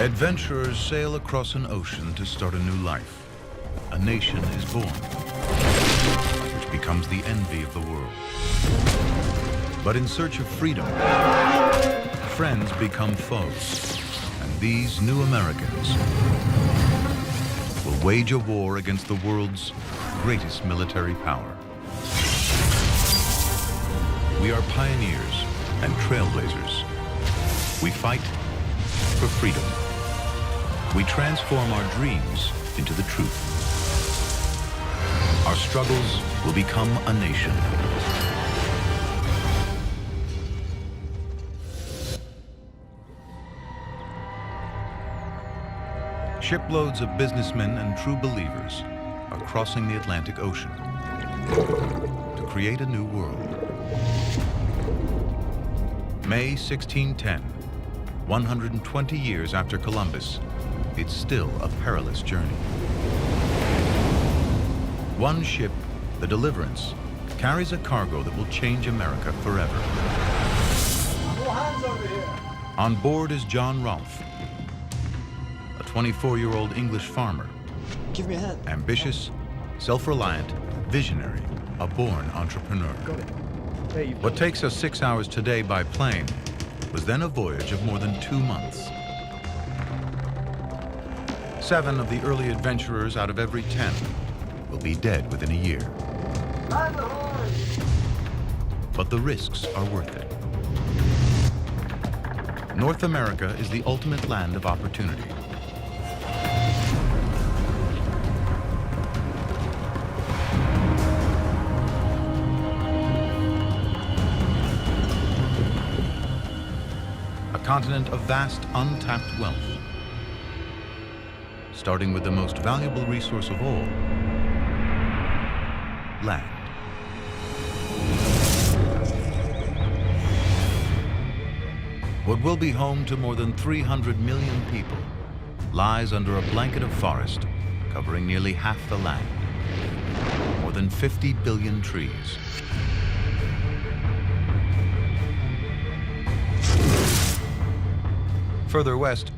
Adventurers sail across an ocean to start a new life. A nation is born, which becomes the envy of the world. But in search of freedom, friends become foes, and these new Americans will wage a war against the world's greatest military power. We are pioneers and trailblazers. We fight for freedom. We transform our dreams into the truth. Our struggles will become a nation. Shiploads of businessmen and true believers are crossing the Atlantic Ocean to create a new world. May 1610, 120 years after Columbus, it's still a perilous journey. One ship, the Deliverance, carries a cargo that will change America forever. No hands over here. On board is John Rolfe, a 24-year-old English farmer, Give me a hand. ambitious, self-reliant, visionary, a born entrepreneur. Got it. There you What takes us 6 hours today by plane was then a voyage of more than 2 months. 7 of the early adventurers out of every 10 will be dead within a year. Land ahoy! But the risks are worth it. North America is the ultimate land of opportunity. A continent of vast, untapped wealth. Starting with the most valuable resource of all, land. What will be home to more than 300 million people lies under a blanket of forest covering nearly half the land. More than 50 billion trees. Further west,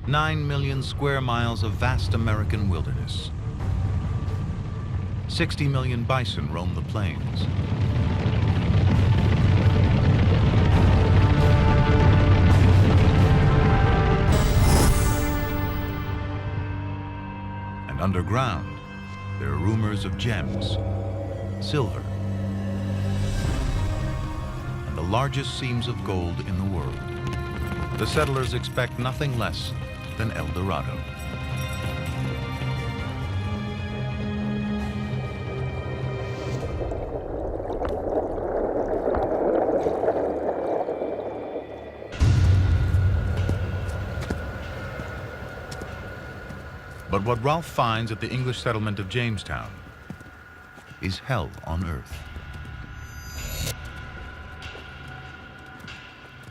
9 million square miles of vast American wilderness. 60 million bison roam the plains. And underground, there are rumors of gems, silver, and the largest seams of gold in the world. The settlers expect nothing less than El Dorado. But what Rolfe finds at the English settlement of Jamestown is hell on earth.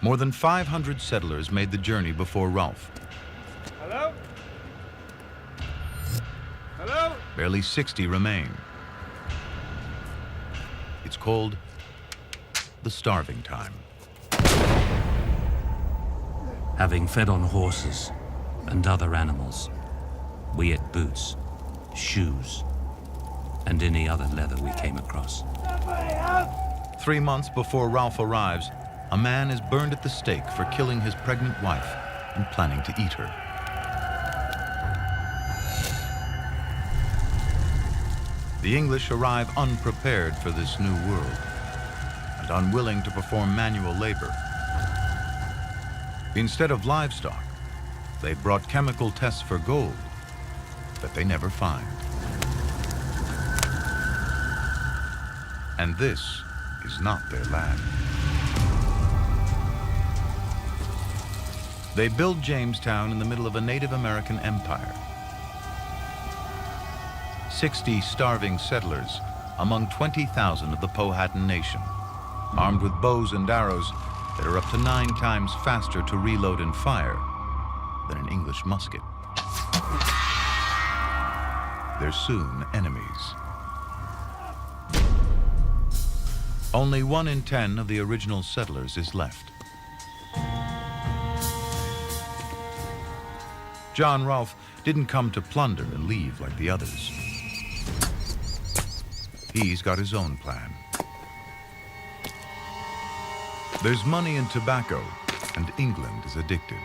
More than 500 settlers made the journey before Rolfe. Hello? Hello? Barely 60 remain. It's called the starving time. Having fed on horses and other animals, we ate boots, shoes, and any other leather we came across. 3 months before Rolfe arrives, a man is burned at the stake for killing his pregnant wife and planning to eat her. The English arrive unprepared for this new world and unwilling to perform manual labor. Instead of livestock, they brought chemical tests for gold that they never find. And this is not their land. They build Jamestown in the middle of a Native American empire. 60 starving settlers among 20,000 of the Powhatan Nation, armed with bows and arrows that are up to 9 times faster to reload and fire than an English musket. They're soon enemies. Only 1 in 10 of the original settlers is left. John Rolfe didn't come to plunder and leave like the others. He's got his own plan. There's money in tobacco, and England is addicted.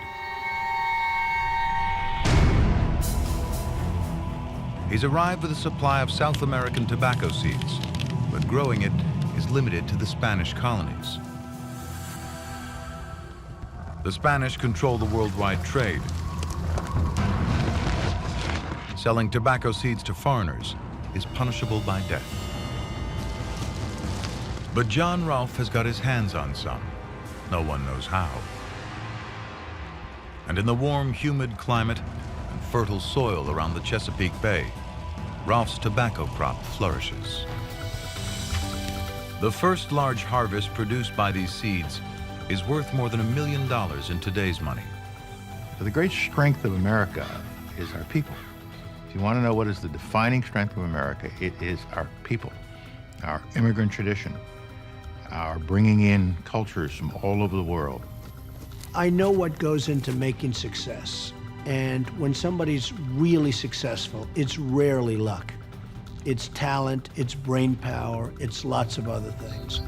He's arrived with a supply of South American tobacco seeds, but growing it is limited to the Spanish colonies. The Spanish control the worldwide trade. Selling tobacco seeds to foreigners is punishable by death. But John Rolfe has got his hands on some. No one knows how. And in the warm, humid climate and fertile soil around the Chesapeake Bay, Rolfe's tobacco crop flourishes. The first large harvest produced by these seeds is worth more than $1 million in today's money. The great strength of America is our people. If you want to know what is the defining strength of America, it is our people, our immigrant tradition, our bringing in cultures from all over the world. I know what goes into making success. And when somebody's really successful, it's rarely luck. It's talent, it's brain power, it's lots of other things.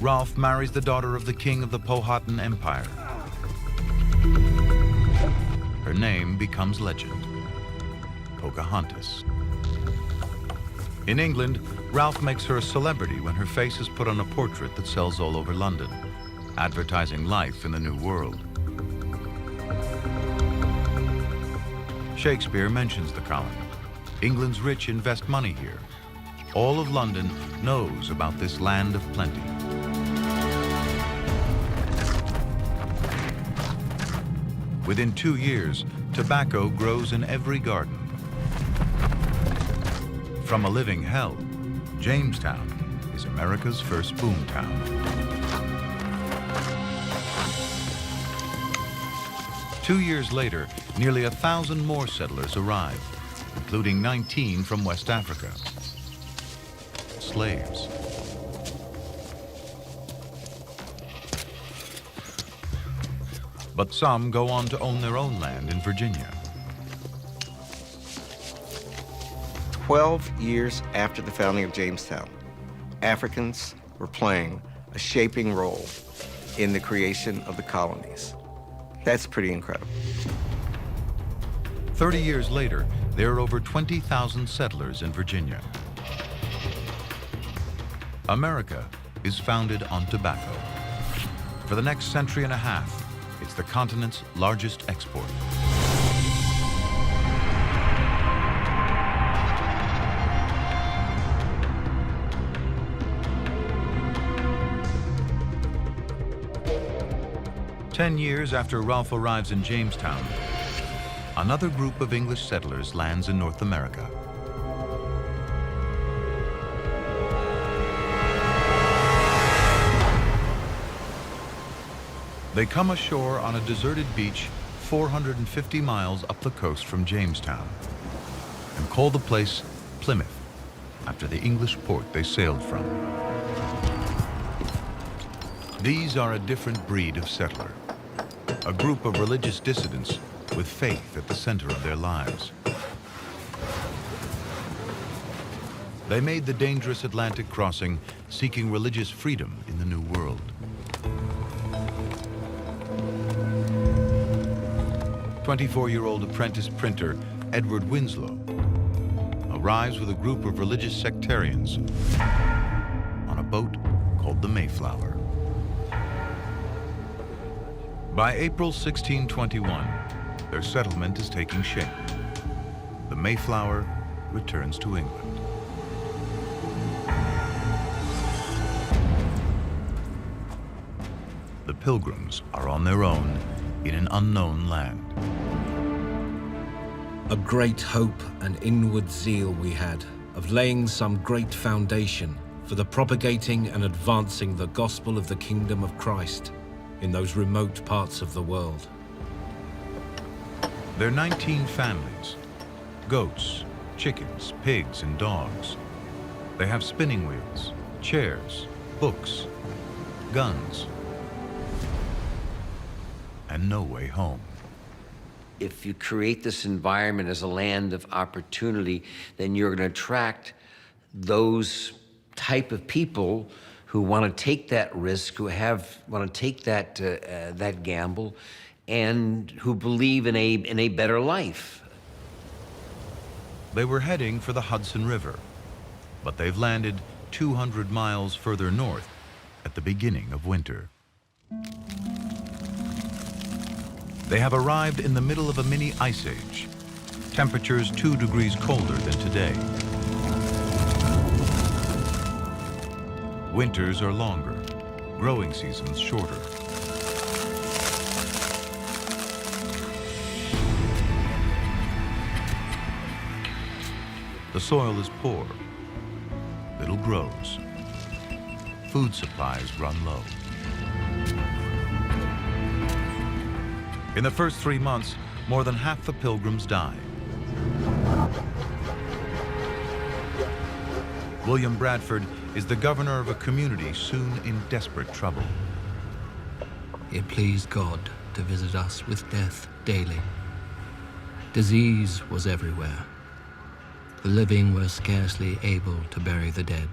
Rolfe marries the daughter of the king of the Powhatan Empire. Her name becomes legend, Pocahontas. In England, Rolfe makes her a celebrity when her face is put on a portrait that sells all over London, advertising life in the New World. Shakespeare mentions the colony. England's rich invest money here. All of London knows about this land of plenty. Within 2 years, tobacco grows in every garden. From a living hell, Jamestown is America's first boomtown. Two years later, nearly 1,000 more settlers arrived, including 19 from West Africa. Slaves. But some go on to own their own land in Virginia. 12 years after the founding of Jamestown, Africans were playing a shaping role in the creation of the colonies. That's pretty incredible. 30 years later, there are over 20,000 settlers in Virginia. America is founded on tobacco. For the next century and a half, it's the continent's largest export. Ten years after Rolfe arrives in Jamestown, another group of English settlers lands in North America. They come ashore on a deserted beach 450 miles up the coast from Jamestown and call the place Plymouth, after the English port they sailed from. These are a different breed of settler, a group of religious dissidents with faith at the center of their lives. They made the dangerous Atlantic crossing seeking religious freedom in the New World. 24-year-old apprentice printer Edward Winslow arrives with a group of religious sectarians on a boat called the Mayflower. By April 1621, their settlement is taking shape. The Mayflower returns to England. The Pilgrims are on their own in an unknown land. A great hope and inward zeal we had of laying some great foundation for the propagating and advancing the gospel of the kingdom of Christ in those remote parts of the world. There are 19 families, goats, chickens, pigs, and dogs. They have spinning wheels, chairs, books, guns, and no way home. If you create this environment as a land of opportunity, then you're going to attract those type of people who want to take that risk, who want to take that gamble, and who believe in a better life. They were heading for the Hudson River, but they've landed 200 miles further north at the beginning of winter. They have arrived in the middle of a mini ice age, temperatures 2 degrees colder than today. Winters are longer, growing seasons shorter. The soil is poor, little grows. Food supplies run low. In the first 3 months, more than half the pilgrims die. William Bradford is the governor of a community soon in desperate trouble. It pleased God to visit us with death daily. Disease was everywhere. The living were scarcely able to bury the dead.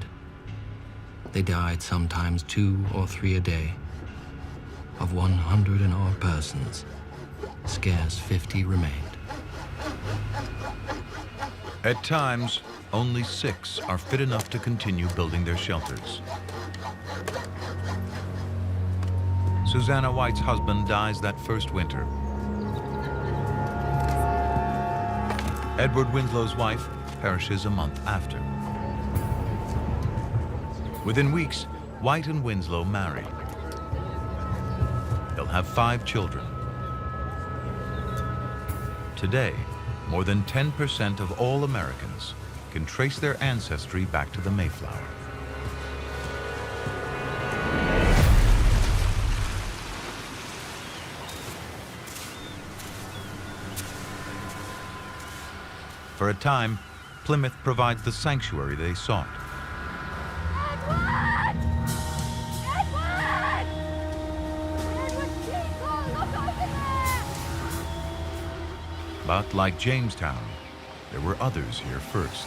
They died sometimes 2 or 3 a day. Of 100 and odd persons, scarce 50 remained. At times, only 6 are fit enough to continue building their shelters. Susanna White's husband dies that first winter. Edward Winslow's wife perishes a month after. Within weeks, White and Winslow marry. They'll have 5 children. Today, more than 10% of all Americans can trace their ancestry back to the Mayflower. For a time, Plymouth provides the sanctuary they sought. Edward! Edward! Edward Teagle, look over there! But like Jamestown, there were others here first.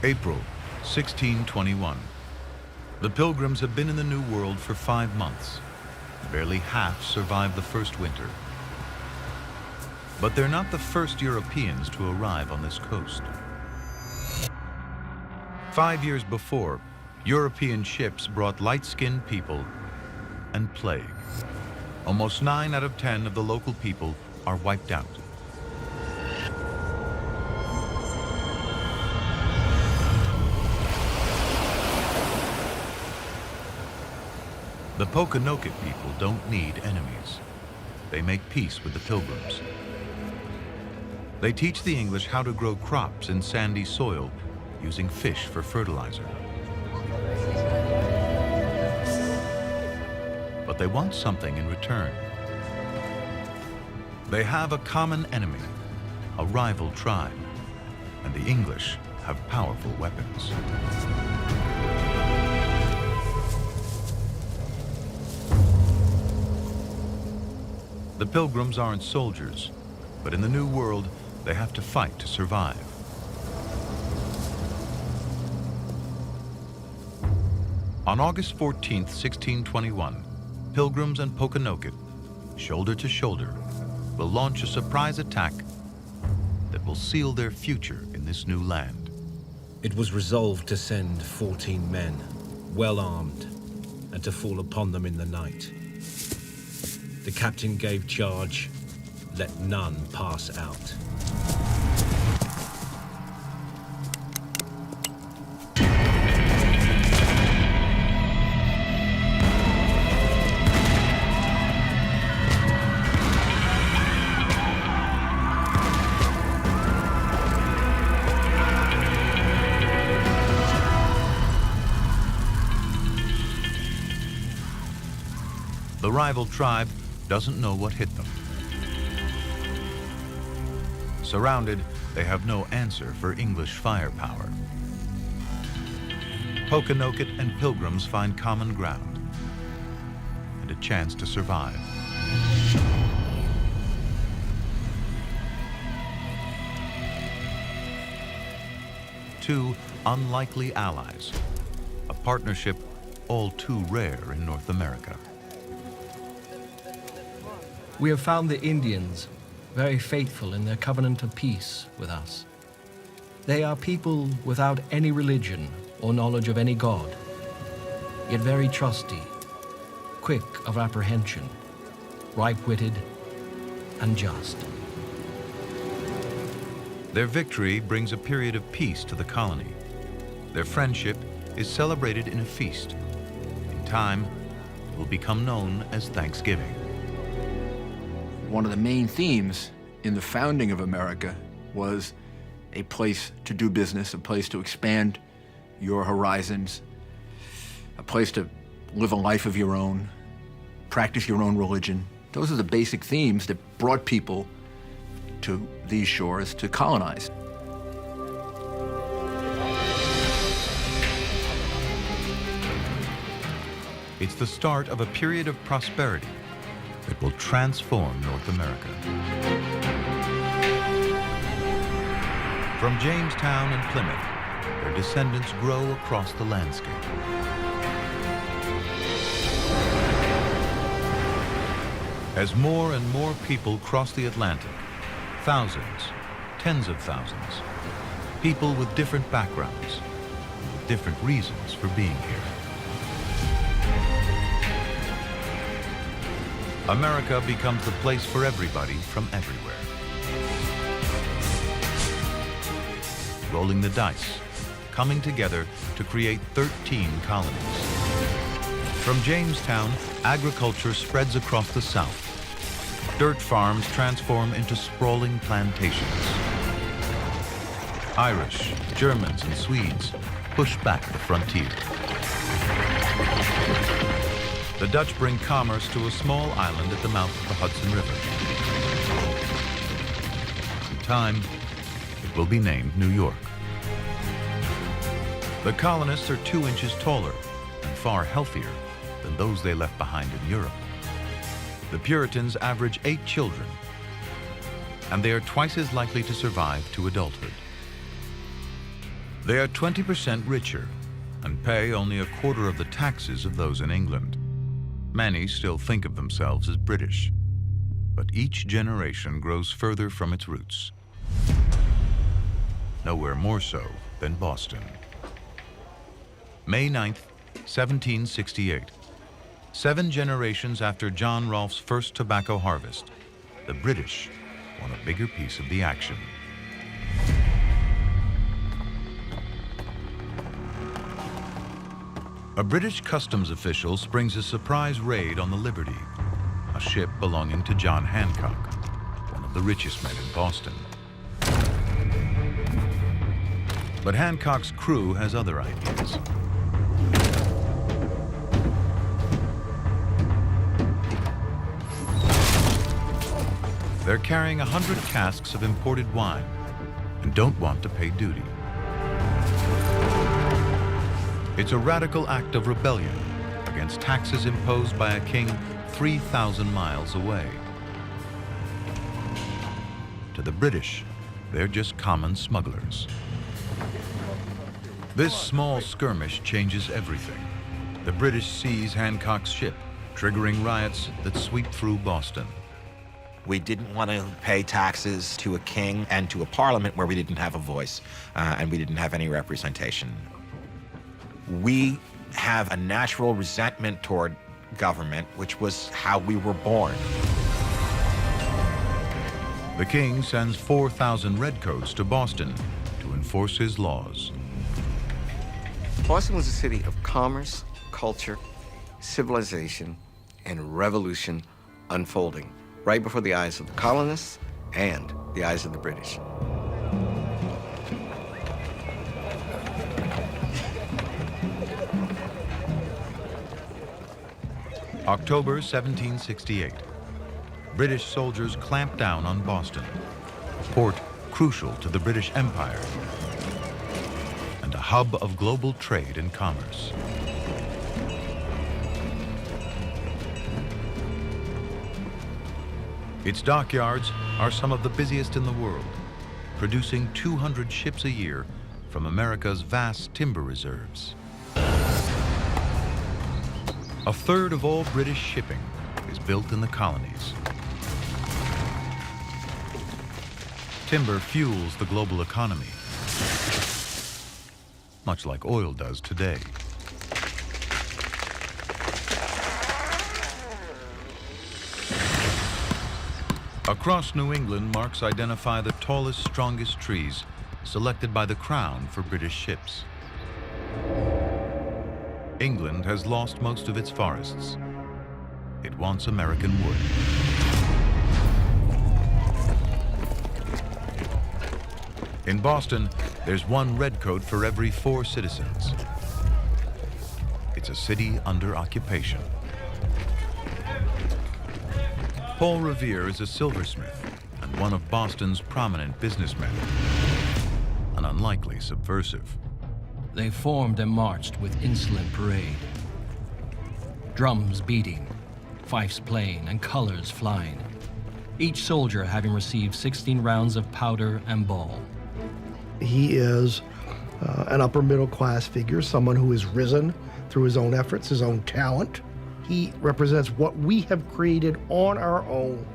April 1621. The Pilgrims have been in the New World for 5 months. Barely half survived the first winter. But they're not the first Europeans to arrive on this coast. 5 years before, European ships brought light-skinned people and plague. Almost 9 out of 10 of the local people are wiped out. The Pokanoket people don't need enemies. They make peace with the Pilgrims. They teach the English how to grow crops in sandy soil using fish for fertilizer. But they want something in return. They have a common enemy, a rival tribe, and the English have powerful weapons. The Pilgrims aren't soldiers, but in the New World, they have to fight to survive. On August 14th, 1621, Pilgrims and Pokanoket, shoulder to shoulder, will launch a surprise attack that will seal their future in this new land. It was resolved to send 14 men, well armed, and to fall upon them in the night. The captain gave charge, let none pass out. The rival tribe doesn't know what hit them. Surrounded, they have no answer for English firepower. Pokanoket and Pilgrims find common ground and a chance to survive. Two unlikely allies, a partnership all too rare in North America. We have found the Indians very faithful in their covenant of peace with us. They are people without any religion or knowledge of any god, yet very trusty, quick of apprehension, ripe-witted, and just. Their victory brings a period of peace to the colony. Their friendship is celebrated in a feast. In time, it will become known as Thanksgiving. One of the main themes in the founding of America was a place to do business, a place to expand your horizons, a place to live a life of your own, practice your own religion. Those are the basic themes that brought people to these shores to colonize. It's the start of a period of prosperity that will transform North America. From Jamestown and Plymouth, their descendants grow across the landscape. As more and more people cross the Atlantic, thousands, tens of thousands, people with different backgrounds, with different reasons for being here. America becomes the place for everybody from everywhere. Rolling the dice, coming together to create 13 colonies. From Jamestown, agriculture spreads across the South. Dirt farms transform into sprawling plantations. Irish, Germans, and Swedes push back the frontier. The Dutch bring commerce to a small island at the mouth of the Hudson River. In time, it will be named New York. The colonists are 2 inches taller and far healthier than those they left behind in Europe. The Puritans average 8 children, and they are twice as likely to survive to adulthood. They are 20% richer and pay only 1/4 of the taxes of those in England. Many still think of themselves as British, but each generation grows further from its roots. Nowhere more so than Boston. May 9th, 1768. 7 generations after John Rolfe's first tobacco harvest, the British want a bigger piece of the action. A British customs official springs a surprise raid on the Liberty, a ship belonging to John Hancock, one of the richest men in Boston. But Hancock's crew has other ideas. They're carrying 100 casks of imported wine and don't want to pay duty. It's a radical act of rebellion against taxes imposed by a king 3,000 miles away. To the British, they're just common smugglers. This small skirmish changes everything. The British seize Hancock's ship, triggering riots that sweep through Boston. We didn't want to pay taxes to a king and to a parliament where we didn't have a voice and we didn't have any representation. We have a natural resentment toward government, which was how we were born. The king sends 4,000 redcoats to Boston to enforce his laws. Boston was a city of commerce, culture, civilization, and revolution unfolding right before the eyes of the colonists and the eyes of the British. October 1768. British soldiers clamp down on Boston. Port crucial to the British Empire and a hub of global trade and commerce. Its dockyards are some of the busiest in the world, producing 200 ships a year from America's vast timber reserves. A third of all British shipping is built in the colonies. Timber fuels the global economy, much like oil does today. Across New England, marks identify the tallest, strongest trees selected by the Crown for British ships. England has lost most of its forests. It wants American wood. In Boston, there's one redcoat for every 4 citizens. It's a city under occupation. Paul Revere is a silversmith and one of Boston's prominent businessmen. An unlikely subversive. They formed and marched with insolent parade. Drums beating, fifes playing, and colors flying. Each soldier having received 16 rounds of powder and ball. He is an upper middle class figure, someone who has risen through his own efforts, his own talent. He represents what we have created on our own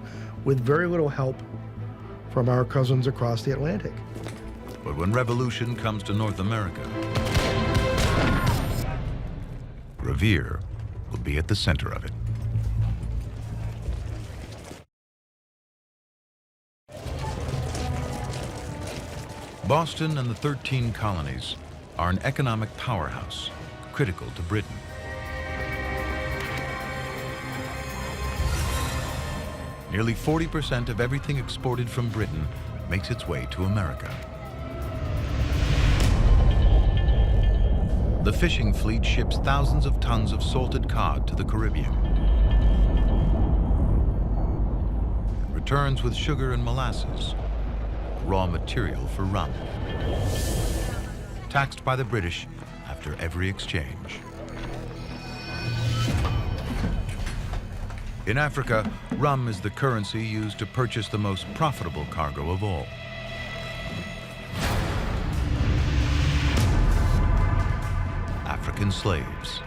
with very little help from our cousins across the Atlantic. But when revolution comes to North America, Revere will be at the center of it. Boston and the 13 colonies are an economic powerhouse, critical to Britain. Nearly 40% of everything exported from Britain makes its way to America. The fishing fleet ships thousands of tons of salted cod to the Caribbean. It returns with sugar and molasses, raw material for rum, taxed by the British after every exchange. In Africa, rum is the currency used to purchase the most profitable cargo of all. African slaves.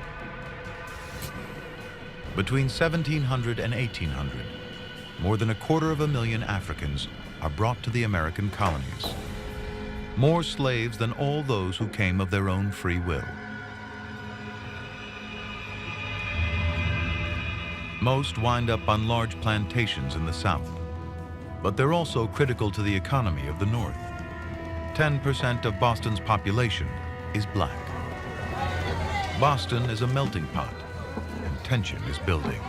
Between 1700 and 1800, more than 250,000 Africans are brought to the American colonies. More slaves than all those who came of their own free will. Most wind up on large plantations in the South, but they're also critical to the economy of the North. 10% of Boston's population is black. Boston is a melting pot, and tension is building.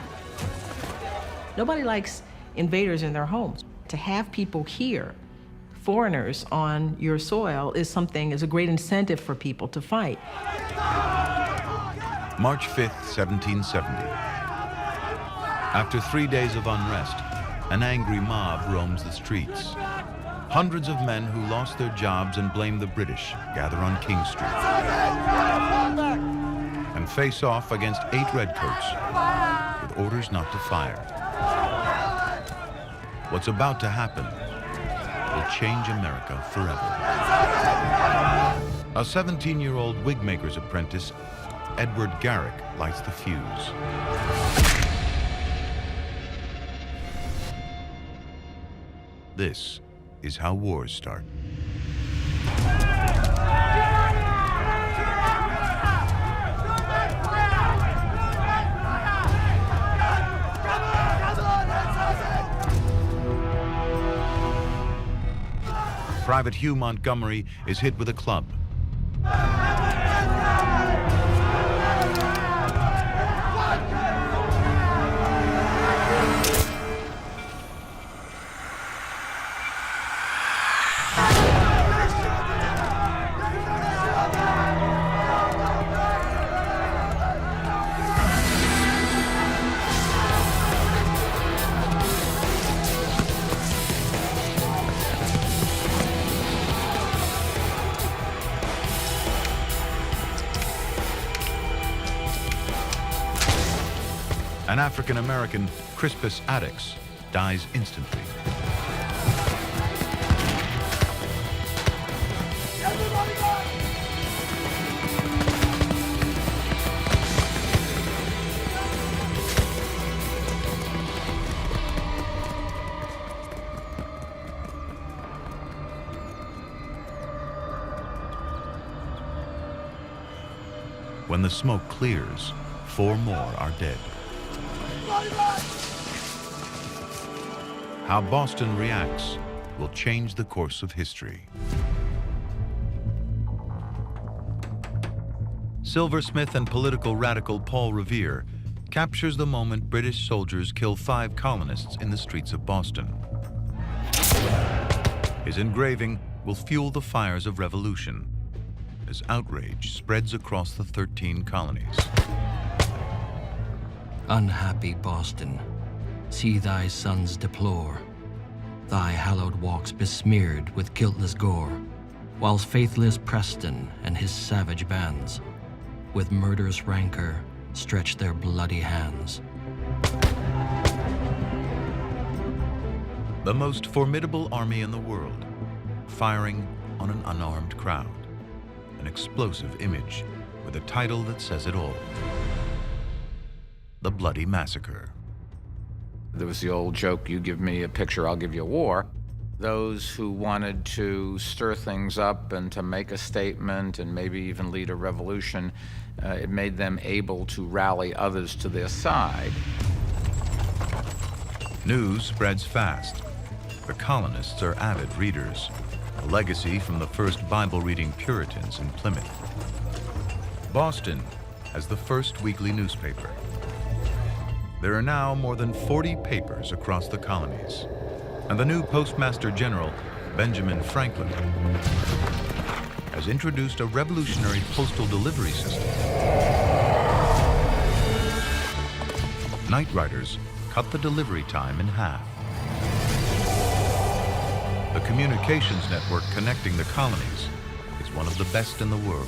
Nobody likes invaders in their homes. To have people here, foreigners on your soil, is a great incentive for people to fight. March 5th, 1770. After 3 days of unrest, an angry mob roams the streets. Hundreds of men who lost their jobs and blame the British gather on King Street and face off against 8 redcoats with orders not to fire. What's about to happen will change America forever. A 17-year-old wigmaker's apprentice, Edward Garrick, lights the fuse. This is how wars start. Private Hugh Montgomery is hit with a club. An African-American, Crispus Attucks, dies instantly. When the smoke clears, 4 more are dead. How Boston reacts will change the course of history. Silversmith and political radical Paul Revere captures the moment British soldiers kill 5 colonists in the streets of Boston. His engraving will fuel the fires of revolution as outrage spreads across the 13 colonies. Unhappy Boston, see thy sons deplore, thy hallowed walks besmeared with guiltless gore, whilst faithless Preston and his savage bands, with murderous rancor, stretch their bloody hands. The most formidable army in the world, firing on an unarmed crowd. An explosive image with a title that says it all. The Bloody Massacre. There was the old joke, you give me a picture, I'll give you a war. Those who wanted to stir things up and to make a statement and maybe even lead a revolution, it made them able to rally others to their side. News spreads fast. The colonists are avid readers, a legacy from the first Bible-reading Puritans in Plymouth. Boston has the first weekly newspaper. There are now more than 40 papers across the colonies, and the new Postmaster General, Benjamin Franklin, has introduced a revolutionary postal delivery system. Night riders cut the delivery time in half. The communications network connecting the colonies is one of the best in the world.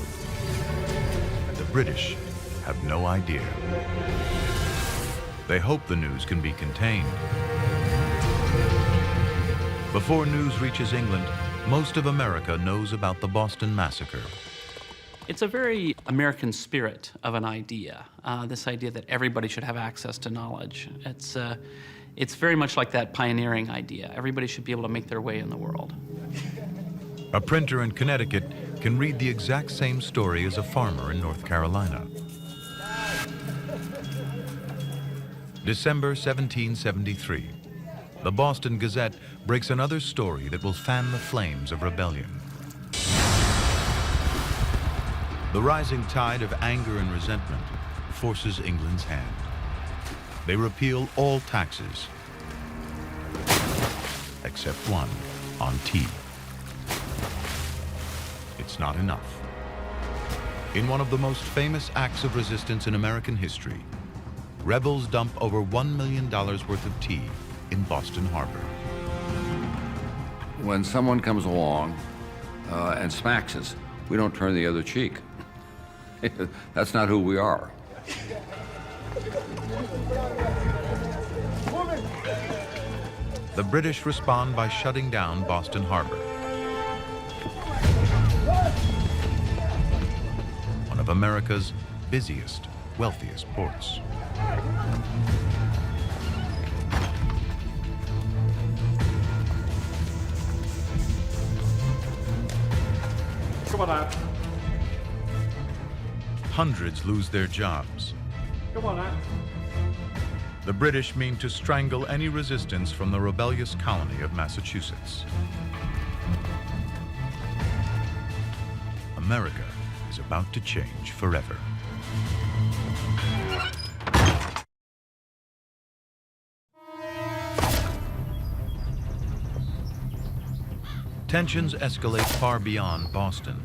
And the British have no idea. They hope the news can be contained. Before news reaches England, most of America knows about the Boston Massacre. It's a very American spirit of an idea, this idea that everybody should have access to knowledge. It's very much like that pioneering idea. Everybody should be able to make their way in the world. A printer in Connecticut can read the exact same story as a farmer in North Carolina. December 1773. The Boston Gazette breaks another story that will fan the flames of rebellion. The rising tide of anger and resentment forces England's hand. They repeal all taxes, except one on tea. It's not enough. In one of the most famous acts of resistance in American history, rebels dump over $1 million worth of tea in Boston Harbor. When someone comes along and smacks us, we don't turn the other cheek. That's not who we are. The British respond by shutting down Boston Harbor, one of America's busiest, wealthiest ports. Come on out. Hundreds lose their jobs. Come on out. The British mean to strangle any resistance from the rebellious colony of Massachusetts. America is about to change forever. Tensions escalate far beyond Boston.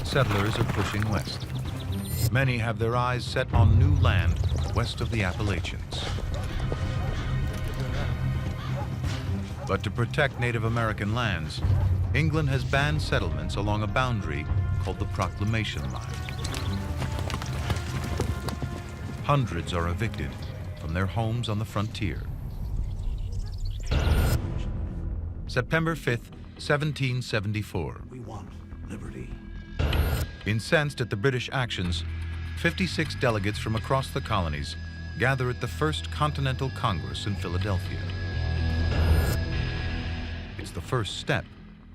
Settlers are pushing west. Many have their eyes set on new land west of the Appalachians. But to protect Native American lands, England has banned settlements along a boundary called the Proclamation Line. Hundreds are evicted from their homes on the frontier. September 5th, 1774. We want liberty. Incensed at the British actions, 56 delegates from across the colonies gather at the First Continental Congress in Philadelphia. It's the first step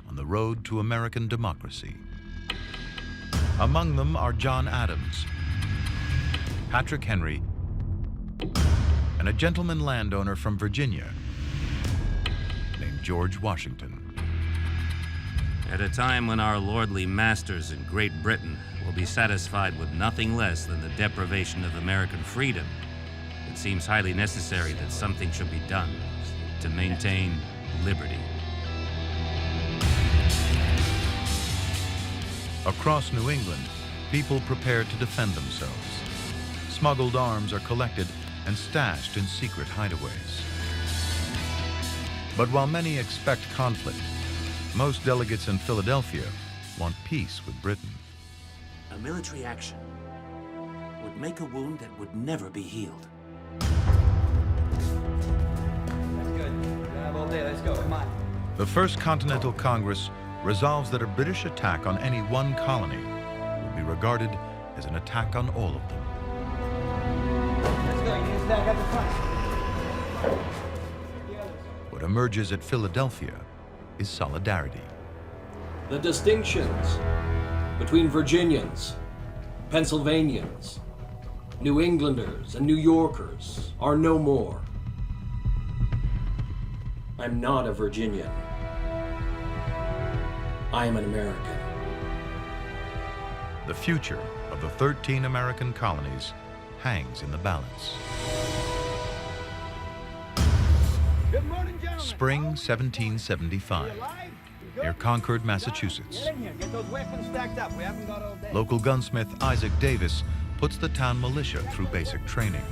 on the road to American democracy. Among them are John Adams, Patrick Henry, and a gentleman landowner from Virginia named George Washington. At a time when our lordly masters in Great Britain will be satisfied with nothing less than the deprivation of American freedom, it seems highly necessary that something should be done to maintain liberty. Across New England, people prepare to defend themselves. Smuggled arms are collected and stashed in secret hideaways. But while many expect conflict, most delegates in Philadelphia want peace with Britain. A military action would make a wound that would never be healed. That's good. We have all day. Let's go. Come on. The First Continental Congress resolves that a British attack on any one colony would be regarded as an attack on all of them. Let's go. You need to stack up the front. What emerges at Philadelphia is solidarity. The distinctions between Virginians, Pennsylvanians, New Englanders, and New Yorkers are no more. I'm not a Virginian. I am an American. The future of the 13 American colonies hangs in the balance. Good morning, gentlemen. Spring 1775, near Concord, Massachusetts. Get in here. Get those weapons stacked up. We haven't got all day. Local gunsmith Isaac Davis puts the town militia through basic training.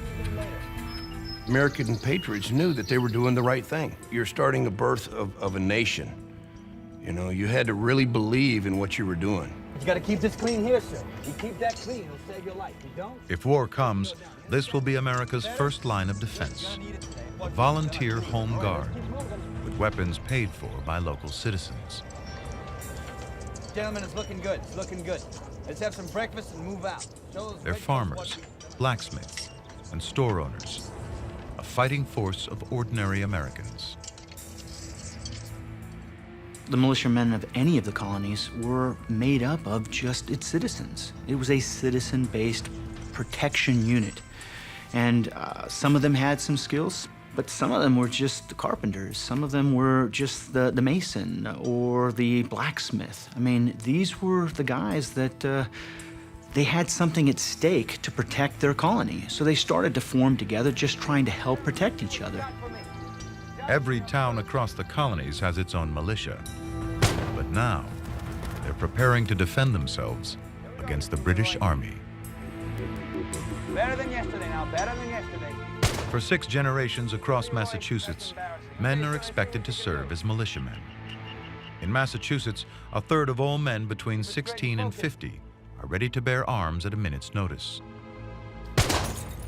American patriots knew that they were doing the right thing. You're starting the birth of a nation. You know, you had to really believe in what you were doing. You got to keep this clean here, sir. You keep that clean, it'll save your life. You don't? If war comes, this will be America's first line of defense. A volunteer home guard, with weapons paid for by local citizens. Gentlemen, it's looking good. It's looking good. Let's have some breakfast and move out. They're farmers, blacksmiths, and store owners. A fighting force of ordinary Americans. The militiamen of any of the colonies were made up of just its citizens. It was a citizen-based protection unit. And some of them had some skills, but some of them were just the carpenters. Some of them were just the mason or the blacksmith. I mean, these were the guys that they had something at stake to protect their colony. So they started to form together, just trying to help protect each other. Every town across the colonies has its own militia. But now, they're preparing to defend themselves against the British Army. Better than yesterday now, better than yesterday. For 6 generations across Massachusetts, men are expected to serve as militiamen. In Massachusetts, a third of all men between 16 and 50 are ready to bear arms at a minute's notice.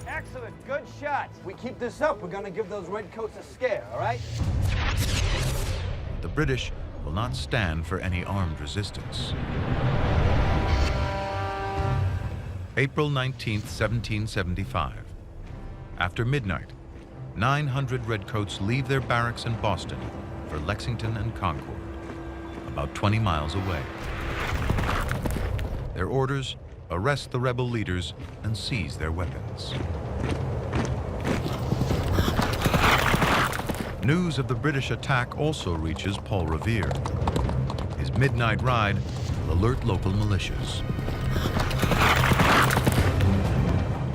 Excellent, good shot. We keep this up, we're gonna give those redcoats a scare, all right? The British will not stand for any armed resistance. April 19th, 1775. After midnight, 900 redcoats leave their barracks in Boston for Lexington and Concord, about 20 miles away. Their orders: arrest the rebel leaders and seize their weapons. News of the British attack also reaches Paul Revere. His midnight ride will alert local militias.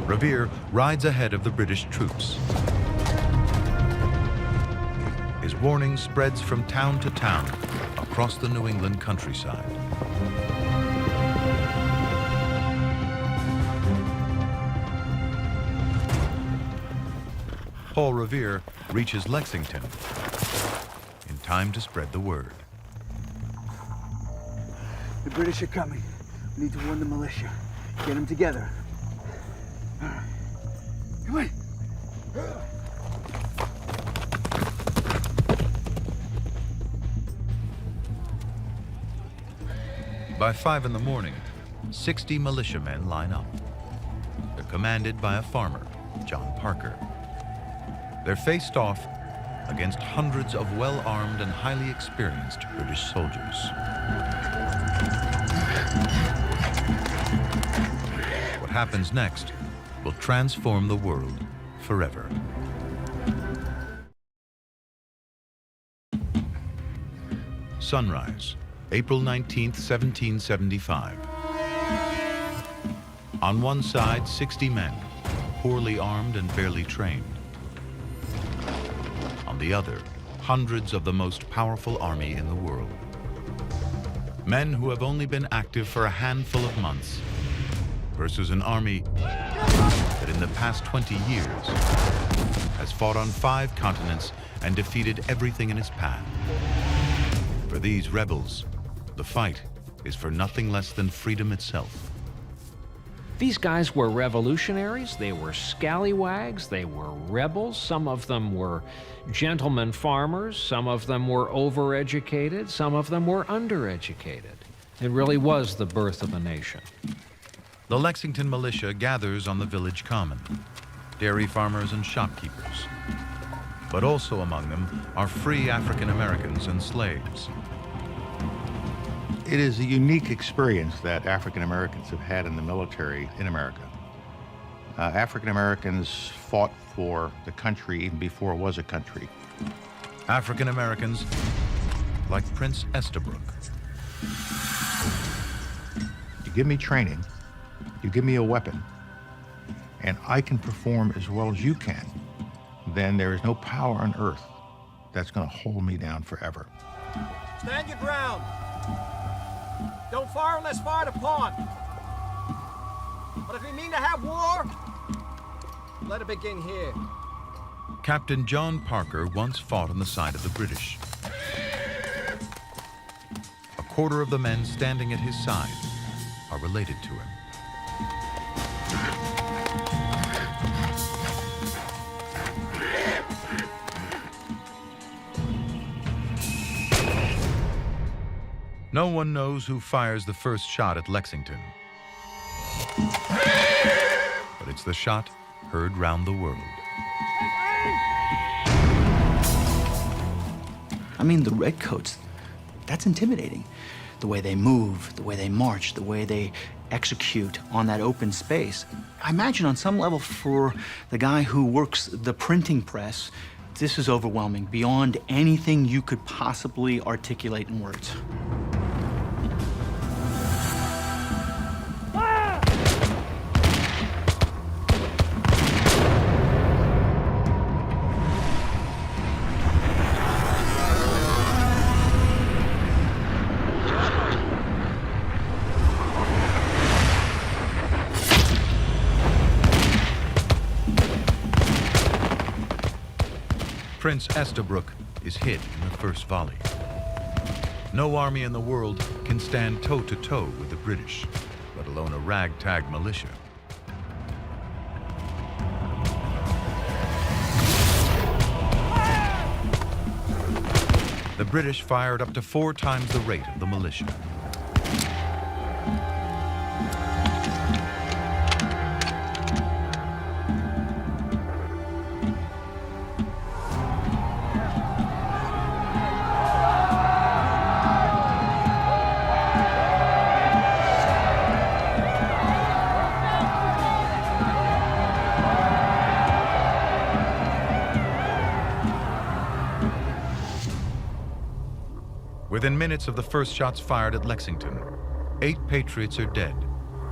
Revere rides ahead of the British troops. His warning spreads from town to town across the New England countryside. Paul Revere reaches Lexington in time to spread the word. The British are coming. We need to warn the militia. Get them together. Come on. By 5 in the morning, 60 militiamen line up. They're commanded by a farmer, John Parker. They're faced off against hundreds of well-armed and highly experienced British soldiers. What happens next will transform the world forever. Sunrise, April 19th, 1775. On one side, 60 men, poorly armed and barely trained. On the other, hundreds of the most powerful army in the world. Men who have only been active for a handful of months versus an army that in the past 20 years has fought on 5 continents and defeated everything in its path. For these rebels, the fight is for nothing less than freedom itself. These guys were revolutionaries, they were scallywags, they were rebels. Some of them were gentlemen farmers, some of them were overeducated, some of them were undereducated. It really was the birth of a nation. The Lexington militia gathers on the village common, dairy farmers and shopkeepers. But also among them are free African Americans and slaves. It is a unique experience that African Americans have had in the military in America. African Americans fought for the country even before it was a country. African Americans like Prince Estabrook. You give me training, you give me a weapon, and I can perform as well as you can, then there is no power on earth that's going to hold me down forever. Stand your ground. Don't fire unless fired upon. But if we mean to have war, let it begin here. Captain John Parker once fought on the side of the British. A quarter of the men standing at his side are related to him. No one knows who fires the first shot at Lexington. But it's the shot heard round the world. I mean, the Redcoats, that's intimidating. The way they move, the way they march, the way they execute on that open space. I imagine on some level for the guy who works the printing press, this is overwhelming, beyond anything you could possibly articulate in words. Prince Estabrook is hit in the first volley. No army in the world can stand toe-to-toe with the British, let alone a ragtag militia. The British fired up to 4 times the rate of the militia. Within minutes of the first shots fired at Lexington, 8 patriots are dead,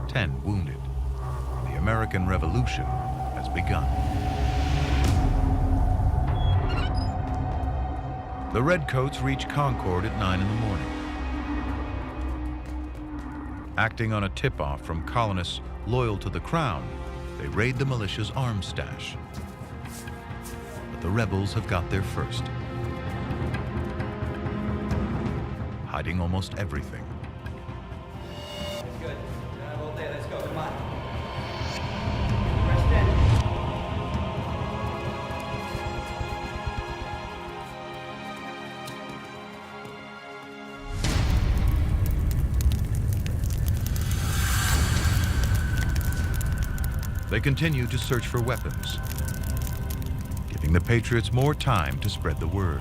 10 wounded. The American Revolution has begun. The Redcoats reach Concord at 9 in the morning. Acting on a tip-off from colonists loyal to the Crown, they raid the militia's arms stash. But the rebels have got there first, hiding almost everything. Good. All day, let's go. Come on. Rest in. They continue to search for weapons, giving the Patriots more time to spread the word.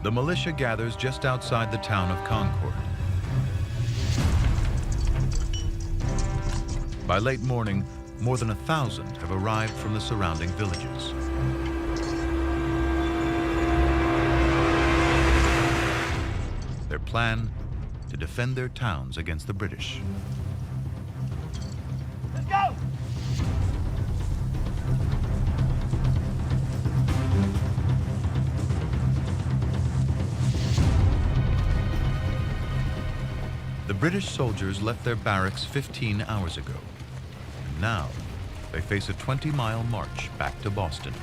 The militia gathers just outside the town of Concord. By late morning, more than 1,000 have arrived from the surrounding villages. Their plan, to defend their towns against the British. Let's go! The British soldiers left their barracks 15 hours ago. And now, they face a 20-mile march back to Boston.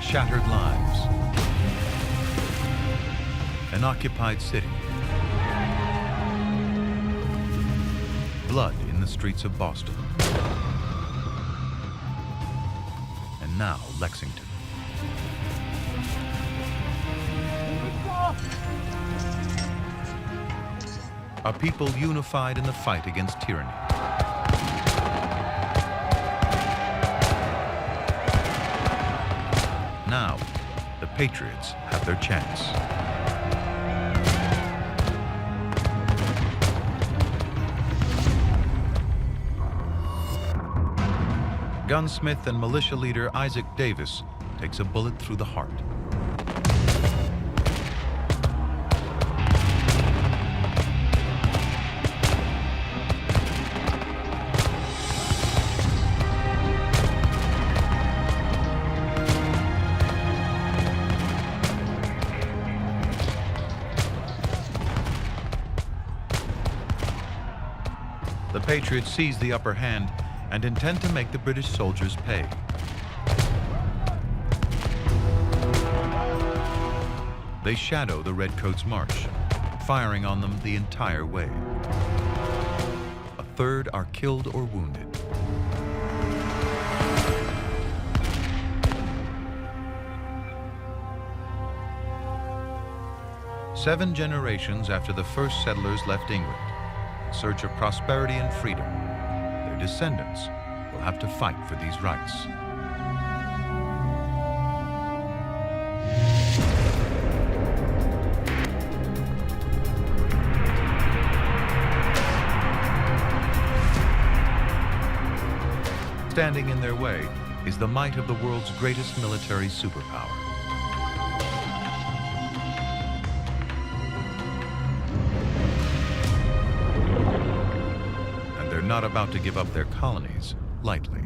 Shattered lives. An occupied city. Blood in the streets of Boston. And now Lexington. A people unified in the fight against tyranny. Now, the Patriots have their chance. Gunsmith and militia leader Isaac Davis takes a bullet through the heart. The Patriots seize the upper hand and intend to make the British soldiers pay. They shadow the Redcoats' march, firing on them the entire way. A third are killed or wounded. Seven generations after the first settlers left England, in search of prosperity and freedom, their descendants will have to fight for these rights. Standing in their way is the might of the world's greatest military superpower. And they're not about to give up their colonies lightly.